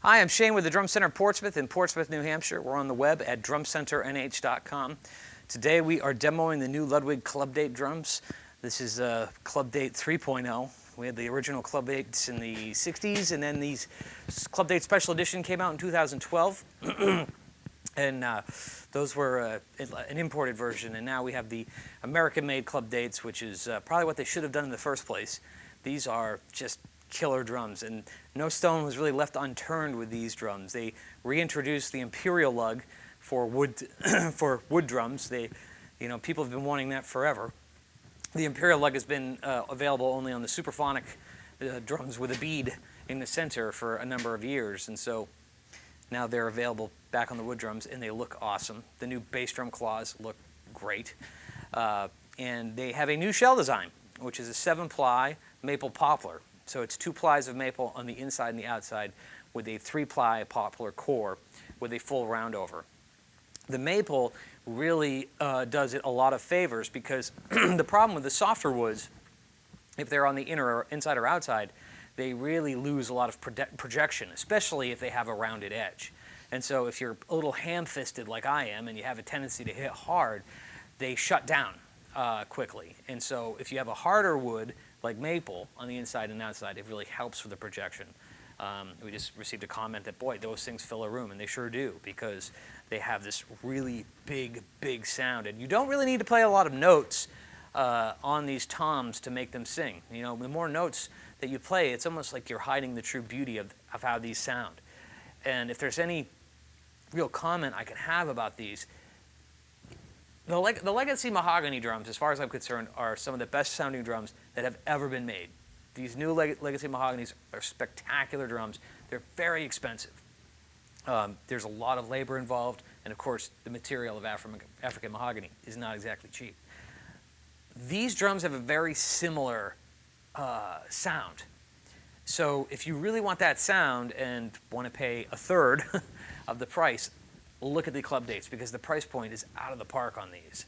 Hi, I'm Shane with the Drum Center Portsmouth in Portsmouth, New Hampshire. We're on the web at drumcenternh.com. Today we are demoing the new Ludwig Club Date drums. This is Club Date 3.0. We had the original Club Dates in the 60s, and then these Club Date Special Edition came out in 2012. And those were an imported version, and now we have the American-made Club Dates, which is probably what they should have done in the first place. These are just killer drums, and no stone was really left unturned with these drums. They reintroduced the Imperial lug for wood for wood drums. People have been wanting that forever. The Imperial lug has been available only on the Superphonic drums with a bead in the center for a number of years, and so now they're available back on the wood drums, and they look awesome. The new bass drum claws look great, and they have a new shell design, which is a 7-ply maple poplar. So it's 2 plies of maple on the inside and the outside with a 3-ply poplar core with a full round over. The maple really does it a lot of favors because the problem with the softer woods, if they're on the inside or outside, they really lose a lot of projection, especially if they have a rounded edge. And so if you're a little ham-fisted like I am and you have a tendency to hit hard, they shut down quickly. And so if you have a harder wood, like maple, on the inside and outside, it really helps with the projection. We just received a comment that, boy, those things fill a room, and they sure do, because they have this really big, big sound. And you don't really need to play a lot of notes on these toms to make them sing. You know, the more notes that you play, it's almost like you're hiding the true beauty of how these sound. And if there's any real comment I can have about these, the Legacy Mahogany drums, as far as I'm concerned, are some of the best sounding drums that have ever been made. These new Legacy Mahoganys are spectacular drums. They're very expensive. There's a lot of labor involved, and of course the material of African mahogany is not exactly cheap. These drums have a very similar sound. So if you really want that sound and want to pay a third of the price, look at the Club Dates, because the price point is out of the park on these.